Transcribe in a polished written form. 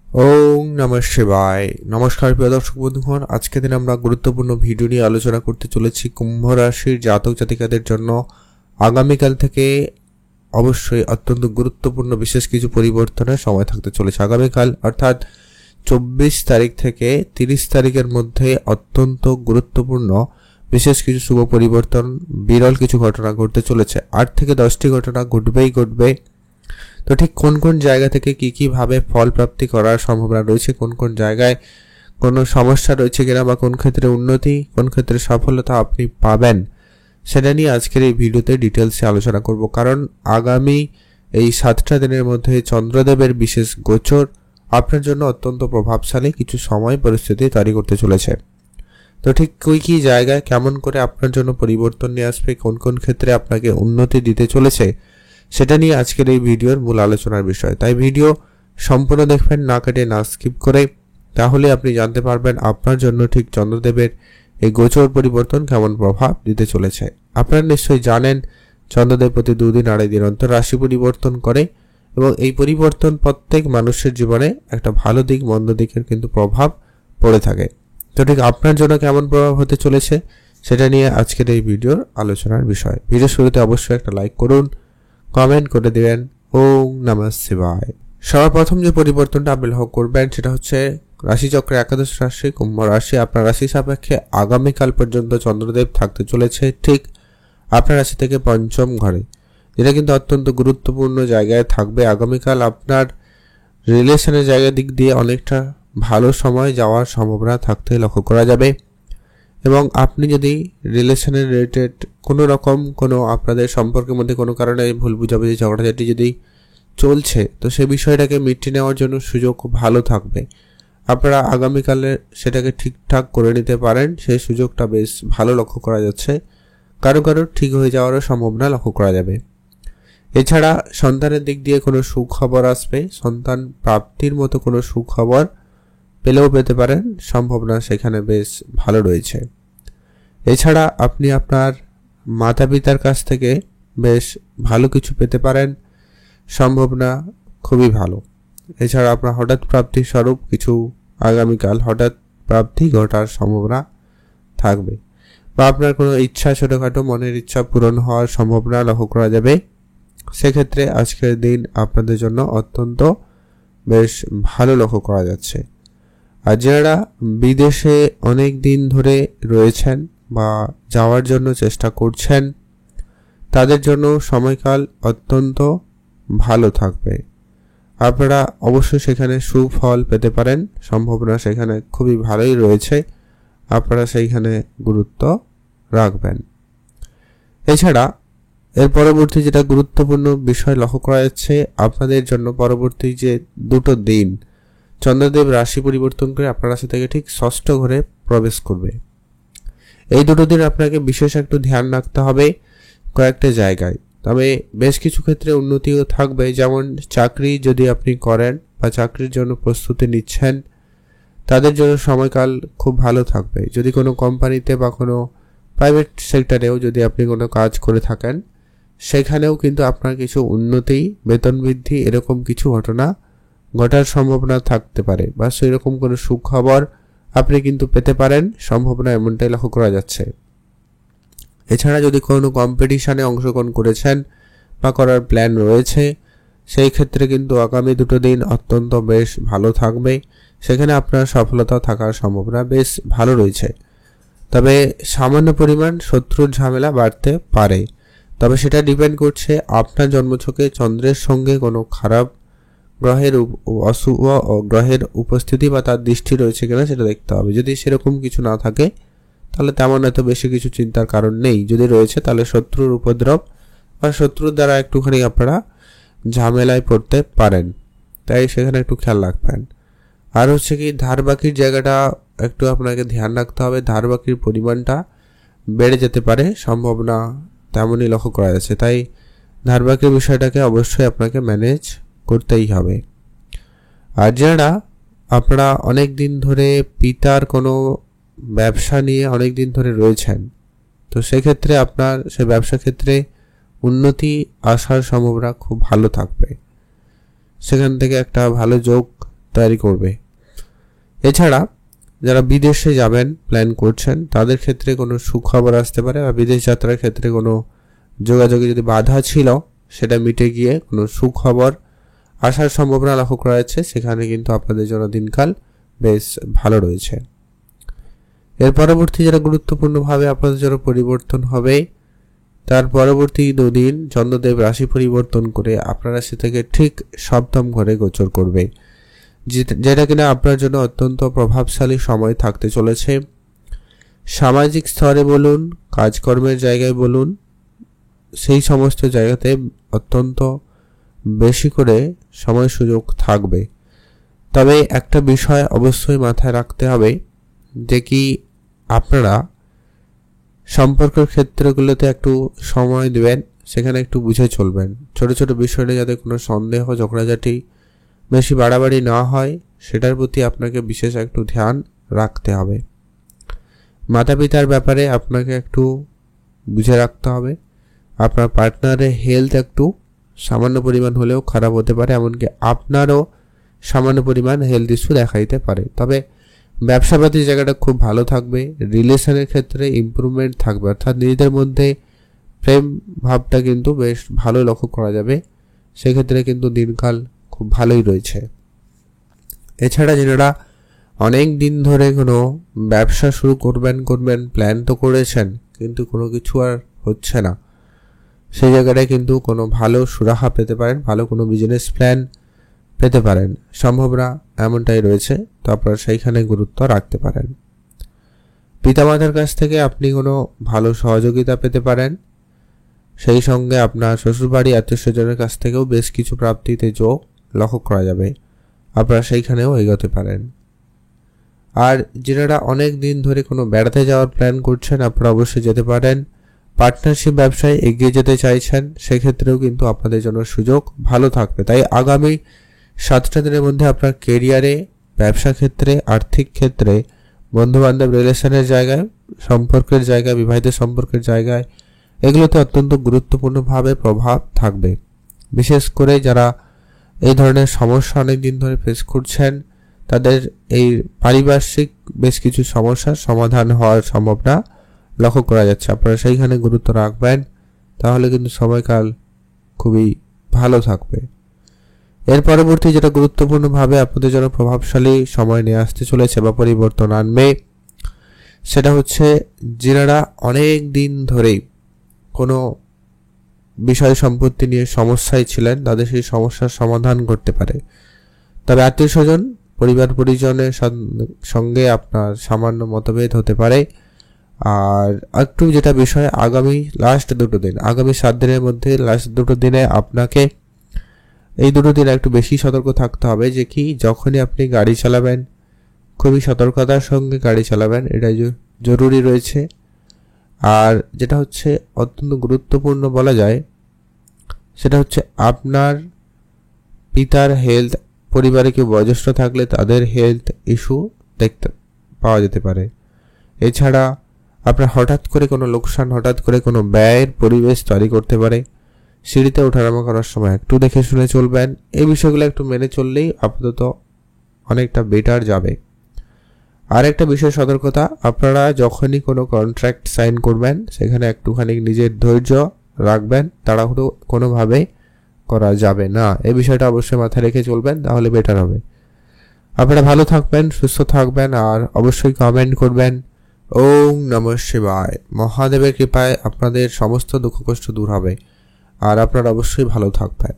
ওম নমঃ শিবায়। নমস্কার প্রিয় দর্শক বন্ধুগণ, আজকে দিন আমরা গুরুত্বপূর্ণ ভিডিও নিয়ে আলোচনা করতে চলেছি কুম্ভ রাশির জাতক জাতিকাদের জন্য আগামীকাল থেকে অবশ্যই অত্যন্ত গুরুত্বপূর্ণ বিশেষ কিছু পরিবর্তনের সময় থাকতে চলেছে। আগামীকাল অর্থাৎ 24 তারিখ থেকে 30 তারিখের মধ্যে অত্যন্ত গুরুত্বপূর্ণ বিশেষ কিছু শুভ পরিবর্তন, বিরল কিছু ঘটনা ঘটতে চলেছে। 8 থেকে 10টি ঘটনা ঘটবে। তো ঠিক কোন কোন জায়গা থেকে কি ভাবে ফল প্রাপ্তি করার সম্ভাবনা রয়েছে, কোন কোন জায়গায় কোনো সমস্যা রয়েছে কিনা, বা কোন ক্ষেত্রে উন্নতি, কোন ক্ষেত্রে সফলতা আপনি পাবেন, সেটা নিয়ে আজকের এই ভিডিওতে ডিটেলসে আলোচনা করব। কারণ আগামী এই 7টা দিনের মধ্যে চন্দ্রদেবের বিশেষ গোচর আপনার জন্য অত্যন্ত প্রভাবশালী কিছু সময় পরিস্থিতি তৈরি করতে চলেছে। তো ঠিক কি জায়গায় কেমন করে আপনার জন্য পরিবর্তন নিয়ে আসবে, কোন কোন ক্ষেত্রে আপনাকে উন্নতি দিতে চলেছে, সেটা নিয়ে আজকের এই ভিডিওর মূল আলোচনার বিষয়। তাই ভিডিও সম্পূর্ণ দেখবেন, না কেটে না স্কিপ করে, তাহলে আপনি জানতে পারবেন আপনার জন্য ঠিক চন্দ্রদেবের এই গোচর পরিবর্তন কেমন প্রভাব দিতে চলেছে। আপনারা নিশ্চয়ই জানেন চন্দ্রদেব প্রতি 2 দিন 2.5 দিন অন্তর রাশি পরিবর্তন করে, এবং এই পরিবর্তন প্রত্যেক মানুষের জীবনে একটা ভালো দিক মন্দ দিকের কিন্তু প্রভাব পড়ে থাকে। তো ঠিক আপনার জন্য কেমন প্রভাব হতে চলেছে সেটা নিয়ে আজকের এই ভিডিওর আলোচনার বিষয়। ভিডিও শুরুতে অবশ্যই একটা লাইক করুন, কমেন্ট করে দিবেন। ওম নমঃ শিবায়। সর্বপ্রথম যে পরিবর্তনটা আপনি লক্ষ্য করবেন সেটা হচ্ছে রাশিচক্রের একাদশ রাশি কুম্ভ রাশি। আপনার রাশি সাপেক্ষে আগামীকাল পর্যন্ত চন্দ্রদেব থাকতে চলেছে ঠিক আপনার রাশি থেকে 5ম ঘরে, যেটা কিন্তু অত্যন্ত গুরুত্বপূর্ণ জায়গায় থাকবে। আগামীকাল আপনার রিলেশনের জায়গা দিক দিয়ে অনেকটা ভালো সময় যাওয়ার সম্ভাবনা থাকতে লক্ষ্য করা যাবে। এবং আপনি যদি রিলেশনের রিলেটেড কোনো আপনাদের সম্পর্কের মধ্যে কোনো কারণে ভুল বুঝাবুঝি ঝগড়াঝাটি যদি চলছে, তো সেই বিষয়টাকে মিটিয়ে নেওয়ার জন্য সুযোগ খুব ভালো থাকবে। আপনারা আগামীকালে সেটাকে ঠিকঠাক করে নিতে পারেন, সেই সুযোগটা বেশ ভালো লক্ষ্য করা যাচ্ছে। কারো ঠিক হয়ে যাওয়ারও সম্ভাবনা লক্ষ্য করা যাবে। এছাড়া সন্তানের দিক দিয়ে কোনো সুখবর আসবে, সন্তান প্রাপ্তির মতো কোনো সুখবর পেলেও পেতে পারেন, সম্ভাবনা সেখানে বেশ ভালো রয়েছে। এছাড়া আপনি আপনার মাতা পিতার কাছ থেকে বেশ ভালো কিছু পেতে পারেন, সম্ভাবনা খুবই ভালো। এছাড়া আপনার হঠাৎ প্রাপ্তি স্বরূপ কিছু আগামীকাল হঠাৎ প্রাপ্তি ঘটার সম্ভাবনা থাকবে, বা আপনার কোনো ইচ্ছা, ছোটোখাটো মনের ইচ্ছা পূরণ হওয়ার সম্ভাবনা লক্ষ্য করা যাবে। সেক্ষেত্রে আজকের দিন আপনাদের জন্য অত্যন্ত বেশ ভালো লক্ষ্য করা যাচ্ছে। আর যারা বিদেশে অনেক দিন ধরে রয়েছেন বা যাওয়ার জন্য চেষ্টা করছেন, তাদের জন্য সময়কাল অত্যন্ত ভালো থাকবে। আপনারা অবশ্যই সেখানে সুফল পেতে পারেন, সম্ভাবনা সেখানে খুবই ভালোই রয়েছে। আপনারা সেইখানে গুরুত্ব রাখবেন। এছাড়া এর পরবর্তী যেটা গুরুত্বপূর্ণ বিষয় লক্ষ্য করা যাচ্ছে, আপনাদের জন্য পরবর্তী যে 2টো দিন চন্দ্রদেব রাশি পরিবর্তন করে আপনার রাশি থেকে ঠিক 6ষ্ঠ ঘরে প্রবেশ করবে। এই 2টো দিন আপনাকে বিশেষ একটু ধ্যান রাখতে হবে কয়েকটা জায়গায়। তবে বেশ কিছু ক্ষেত্রে উন্নতিও থাকবে, যেমন চাকরি যদি আপনি করেন বা চাকরির জন্য প্রস্তুতি নিচ্ছেন, তাদের জন্য সময়কাল খুব ভালো থাকবে। যদি কোনো কোম্পানিতে বা কোনো প্রাইভেট সেক্টরেও যদি আপনি কোনো কাজ করে থাকেন, সেখানেও কিন্তু আপনার কিছু উন্নতি, বেতন বৃদ্ধি এরকম কিছু ঘটনা ঘটার সম্ভাবনা থাকতে পারে, বা সেরকম কোনো সুখবর আপনি কিন্তু পেতে পারেন, সম্ভাবনা এমনটাই লক্ষ্য করা যাচ্ছে। এছাড়া যদি কোনো কম্পিটিশনে অংশগ্রহণ করেছেন বা করার প্ল্যান রয়েছে, সেই ক্ষেত্রে কিন্তু আগামী 2টো দিন অত্যন্ত বেশ ভালো থাকবে। সেখানে আপনার সফলতা থাকার সম্ভাবনা বেশ ভালো রয়েছে। তবে সামান্য পরিমাণ শত্রুর ঝামেলা বাড়তে পারে, তবে সেটা ডিপেন্ড করছে আপনার জন্মছকে চন্দ্রের সঙ্গে কোনো খারাপ গ্রহের অশুভ গ্রহের উপস্থিতি বা তার দৃষ্টি রয়েছে কিনা সেটা দেখতে হবে। যদি সেরকম কিছু না থাকে তাহলে তেমন এত বেশি কিছু চিন্তার কারণ নেই। যদি রয়েছে তাহলে শত্রুর উপদ্রব বা শত্রুর দ্বারা একটুখানি আপনারা ঝামেলায় পড়তে পারেন, তাই সেখানে একটু খেয়াল রাখবেন। আর হচ্ছে কি, ধার বাকির জায়গাটা একটু আপনাকে ধ্যান রাখতে হবে। ধার বাকির পরিমাণটা বেড়ে যেতে পারে, সম্ভাবনা তেমনই লক্ষ্য করা যাচ্ছে। তাই ধার বাকির বিষয়টাকে অবশ্যই আপনাকে ম্যানেজ করতেই হবে। আর যারা আপনারা অনেক দিন ধরে পিতার কোনো ব্যবসা নিয়ে অনেক দিন ধরে রয়েছেন, তো সেক্ষেত্রে আপনার সে ব্যবসা ক্ষেত্রে উন্নতি আসার সম্ভাবনা খুব ভালো থাকবে। সেখান থেকে একটা ভালো যোগ তৈরি করবে। এছাড়া যারা বিদেশে যাবেন প্ল্যান করছেন তাদের ক্ষেত্রে কোনো সুখবর আসতে পারে, বা বিদেশ যাত্রার ক্ষেত্রে কোনো যোগাযোগে যদি বাধা ছিল সেটা মিটে গিয়ে কোনো সুখবর আসার সম্ভাবনা লক্ষ্য করা যাচ্ছে। সেখানে কিন্তু আপনাদের জন্য দিনকাল বেশ ভালো রয়েছে। এর পরবর্তী যেটা গুরুত্বপূর্ণভাবে আপনাদের জন্য পরিবর্তন হবে, তার পরবর্তী 2 দিন চন্দ্রদেব রাশি পরিবর্তন করে আপনার রাশি থেকে ঠিক সপ্তম ঘরে গোচর করবে, যেটা কিনা আপনার জন্য অত্যন্ত প্রভাবশালী সময় থাকতে চলেছে। সামাজিক স্তরে বলুন, কাজকর্মের জায়গায় বলুন, সেই সমস্ত জায়গাতে অত্যন্ত বেশি করে সময় সুযোগ থাকবে। তবে একটা বিষয় অবশ্যই মাথায় রাখতে হবে যে কি আপনারা সম্পর্কের ক্ষেত্রগুলোতে একটু সময় দেবেন, সেখানে একটু বুঝে চলবেন। ছোট ছোট বিষয় নিয়ে যাতে কোনো সন্দেহ ঝগড়াঝাটি বেশি বাড়াবাড়ি না হয় সেটার প্রতি আপনাকে বিশেষ একটু ধ্যান রাখতে হবে। মাতা পিতার ব্যাপারে আপনাকে একটু বুঝে রাখতে হবে। আপনার পার্টনারের হেলথ একটু সামান্য পরিমাণ হলেও খারাপ হতে পারে, এমনকি আপনারও সামান্য পরিমাণ হেলথ ইস্যু দেখা দিতে পারে। তবে ব্যবসাপাতির জায়গাটা খুব ভালো থাকবে। রিলেশনের ক্ষেত্রে ইমপ্রুভমেন্ট থাকবে, অর্থাৎ নিজেদের মধ্যে প্রেম ভাবটা কিন্তু বেশ ভালো লক্ষ্য করা যাবে। সেক্ষেত্রে কিন্তু দিনকাল খুব ভালোই রয়েছে। এছাড়া যারা অনেক দিন ধরে কোনো ব্যবসা শুরু করবেন প্ল্যান তো করেছেন কিন্তু কোনো কিছু আর হচ্ছে না, সেই জায়গাটায় কিন্তু কোনো ভালো সুরাহা পেতে পারেন, ভালো কোনো বিজনেস প্ল্যান পেতে পারেন, সম্ভাবনা এমনটাই রয়েছে। তো আপনারা সেইখানে গুরুত্ব রাখতে পারেন। পিতামাতার কাছ থেকে আপনি কোনো ভালো সহযোগিতা পেতে পারেন। সেই সঙ্গে আপনার শ্বশুরবাড়ি আত্মীয় স্বজনের কাছ থেকেও বেশ কিছু প্রাপ্তিতে যোগ লক্ষ্য করা যাবে, আপনারা সেইখানেও এগোতে পারেন। আর যারা অনেক দিন ধরে কোনো বেড়াতে যাওয়ার প্ল্যান করছেন আপনারা অবশ্যই যেতে পারেন। পার্টনারশিপ ব্যবসায় এগিয়ে যেতে চাইছেন সেক্ষেত্রেও কিন্তু আপনাদের জন্য সুযোগ ভালো থাকবে। তাই আগামী 7টা দিনের মধ্যে আপনার কেরিয়ারে, ব্যবসা ক্ষেত্রে, আর্থিক ক্ষেত্রে, বন্ধুবান্ধব রিলেশনের জায়গায়, সম্পর্কের জায়গায়, বিবাহিত সম্পর্কের জায়গায়, এগুলোতে অত্যন্ত গুরুত্বপূর্ণভাবে প্রভাব থাকবে। বিশেষ করে যারা এই ধরনের সমস্যা অনেক দিন ধরে ফেস করছেন তাদের এই পারিপার্শ্বিক বেশ কিছু সমস্যার সমাধান হওয়ার সম্ভাবনা লক্ষ্য করা যাচ্ছে। আপনারা সেইখানে গুরুত্ব রাখবেন, তাহলে কিন্তু সময়কাল খুবই ভালো থাকবে। এর পরবর্তী যেটা গুরুত্বপূর্ণভাবে আপনাদের জন্য প্রভাবশালী সময় নিয়ে আসতে চলেছে বা পরিবর্তন আনবে, সেটা হচ্ছে যারা অনেক দিন ধরেই কোনো বিষয় সম্পত্তি নিয়ে সমস্যায় ছিলেন তাদের সেই সমস্যার সমাধান করতে পারে। তবে আত্মীয় স্বজন, পরিবার পরিজনের সঙ্গে আপনার সামান্য মতভেদ হতে পারে। আর একটু যেটা বিষয়, আগামী লাস্ট 2 দিন, আগামী 7 দিনের মধ্যে লাস্ট 2 দিনে আপনাকে এই 2 দিন একটু বেশি সতর্ক থাকতে হবে যে কি যখনই আপনি গাড়ি চালাবেন খুবই সতর্কতার সঙ্গে গাড়ি চালাবেন, এটাই জরুরি রয়েছে। আর যেটা হচ্ছে অত্যন্ত গুরুত্বপূর্ণ বলা যায় সেটা হচ্ছে আপনার পিতার হেলথ, পরিবারে কেউ বয়োজ্যেষ্ঠ থাকলে তাদের হেলথ ইস্যু দেখতে পাওয়া যেতে পারে। এছাড়া আপনার হঠাৎ করে কোনো লোকসান, হঠাৎ করে কোনো ব্যয়ের পরিবেশ তৈরি করতে পারে। সিঁড়িতে ওঠানামা করার সময় একটু দেখে শুনে চলবেন। এই বিষয়গুলো একটু মেনে চললেই আপাতত অনেকটা বেটার যাবে। আর একটা বিষয় সতর্কতা, আপনারা যখনই কোনো কন্ট্রাক্ট সাইন করবেন সেখানে একটুখানি নিজের ধৈর্য রাখবেন, তাড়াহুড়ো কোনোভাবে করা যাবে না। এই বিষয়টা অবশ্যই মাথায় রেখে চলবেন, তাহলে বেটার হবে। আপনারা ভালো থাকবেন, সুস্থ থাকবেন, আর অবশ্যই কমেন্ট করবেন। ওম নমঃ শিবায়। মহাদেবের কৃপায় আপনাদের সমস্ত দুঃখ কষ্ট দূর হবে, আর আপনারা অবশ্যই ভালো থাকবেন।